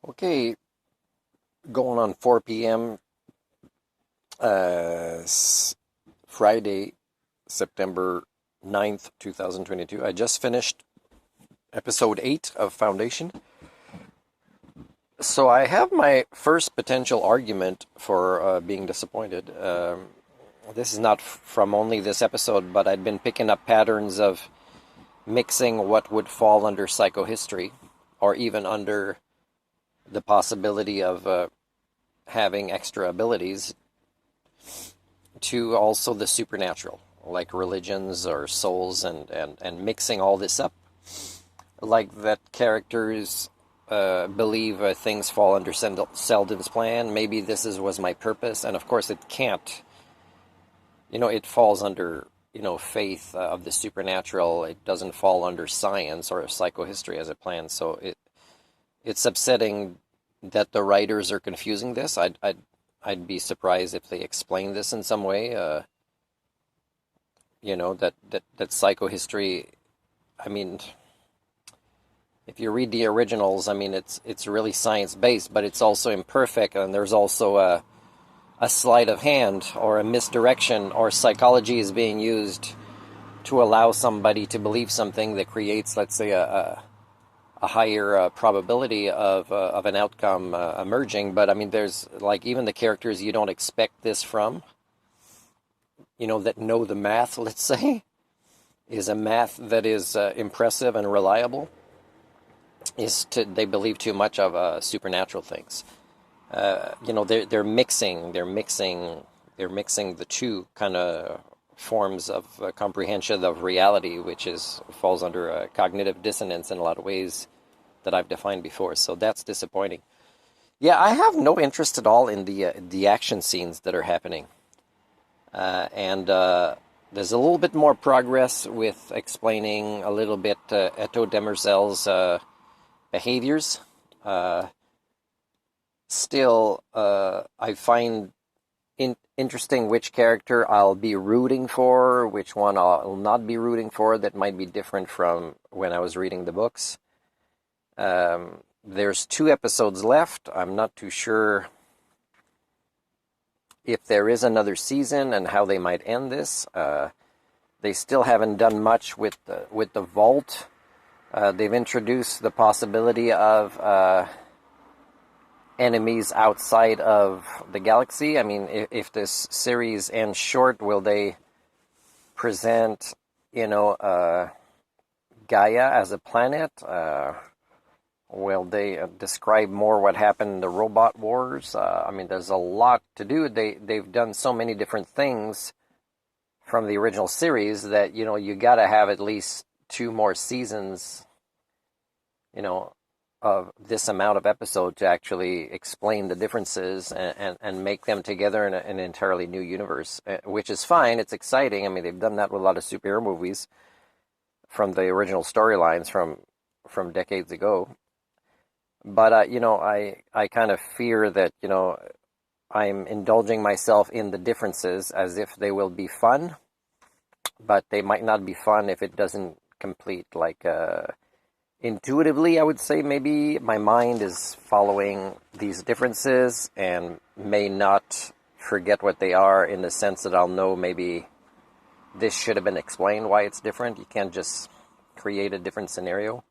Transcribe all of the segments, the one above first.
Okay, going on 4 p.m. Friday, September 9th, 2022. I just finished episode 8 of Foundation. So I have my first potential argument for being disappointed. This is not from only this episode, but I'd been picking up patterns of mixing what would fall under psychohistory or even under the possibility of having extra abilities to also the supernatural, like religions or souls, and mixing all this up. Like that characters believe things fall under Selden's plan. Maybe was my purpose, and of course it can't. It falls under, faith of the supernatural. It doesn't fall under science or psychohistory as a plan. So it's upsetting that the writers are confusing this. I'd be surprised if they explain this in some way. That psychohistory. I mean, if you read the originals, I mean it's really science based, but it's also imperfect, and there's also a sleight of hand or a misdirection, or psychology is being used to allow somebody to believe something that creates, let's say, a higher probability of an outcome emerging. But I mean, there's like even the characters you don't expect this from, that know the math, let's say, is a math that is impressive and reliable, they believe too much of supernatural things. They're mixing the two kind of forms of comprehension of reality, which falls under cognitive dissonance in a lot of ways that I've defined before. So that's disappointing. Yeah, I have no interest at all in the action scenes that are happening, and there's a little bit more progress with explaining a little bit Eto Demerzel's behaviors. Still, I find interesting which character I'll be rooting for, which one I'll not be rooting for. That might be different from when I was reading the books. There's 2 episodes left. I'm not too sure if there is another season and how they might end this. They still haven't done much with the vault. They've introduced the possibility of enemies outside of the galaxy. I mean, if this series ends short, will they present, Gaia as a planet? Will they describe more what happened in the robot wars? I mean, there's a lot to do. They've done so many different things from the original series that, you got to have at least 2 more seasons, of this amount of episode to actually explain the differences and make them together in an entirely new universe, which is fine. It's exciting. I mean, they've done that with a lot of superhero movies from the original storylines from decades ago. But, I kind of fear that, I'm indulging myself in the differences as if they will be fun, but they might not be fun if it doesn't complete. Like, intuitively, I would say maybe my mind is following these differences and may not forget what they are, in the sense that I'll know maybe this should have been explained why it's different. You can't just create a different scenario,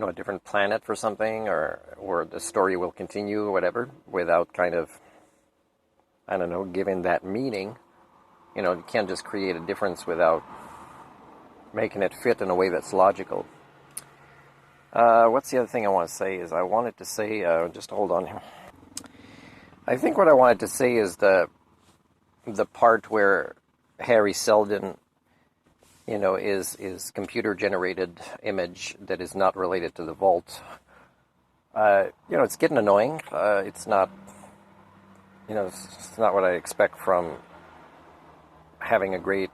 a different planet for something, or the story will continue or whatever, without kind of, I don't know, giving that meaning. You can't just create a difference without making it fit in a way that's logical. What's the other thing I want to say is I wanted to say, just hold on here. I think what I wanted to say is the part where Harry Seldon, is computer-generated image that is not related to the vault. It's getting annoying. It's not, it's not what I expect from having a great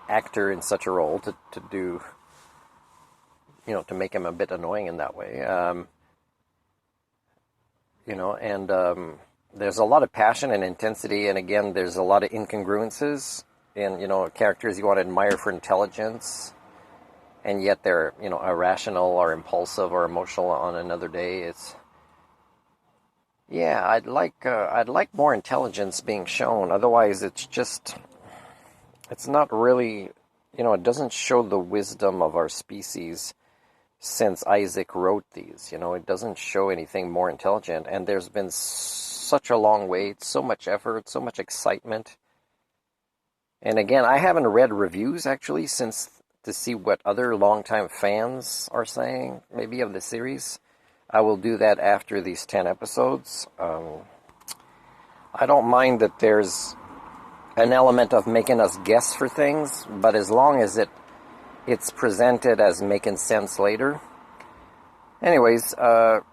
actor in such a role to do, to make him a bit annoying in that way. There's a lot of passion and intensity, and again, there's a lot of incongruences in, characters you want to admire for intelligence, and yet they're, irrational or impulsive or emotional on another day. Yeah, I'd like more intelligence being shown. Otherwise, it's not really, it doesn't show the wisdom of our species since Isaac wrote these. It doesn't show anything more intelligent, and there's been such a long wait, so much effort, so much excitement. And again, I haven't read reviews actually since to see what other longtime fans are saying, maybe of the series. I will do that after these 10 episodes. I don't mind that there's an element of making us guess for things, but as long as it's presented as making sense later. Anyways, I'm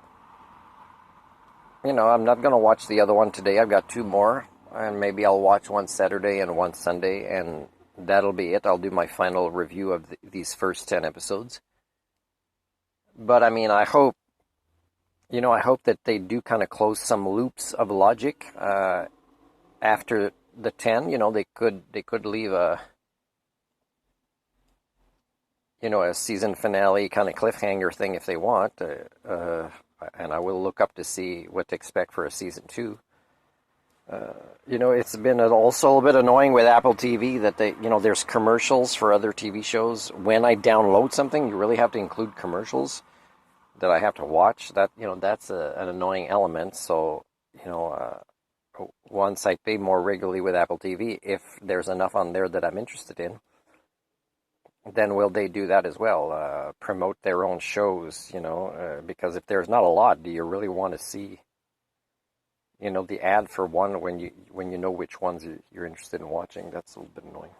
not going to watch the other one today. I've got two more, and maybe I'll watch one Saturday and one Sunday, and that'll be it. I'll do my final review of these first 10 episodes. But I mean, I hope that they do kind of close some loops of logic after the 10. They could leave a season finale kind of cliffhanger thing if they want. And I will look up to see what to expect for a season 2. It's been also a little bit annoying with Apple TV that there's commercials for other TV shows. When I download something, you really have to include commercials that I have to watch. That's an annoying element. So, once I pay more regularly with Apple TV, if there's enough on there that I'm interested in, then will they do that as well? Promote their own shows, because if there's not a lot, do you really want to see, the ad for one when you know which ones you're interested in watching? That's a little bit annoying.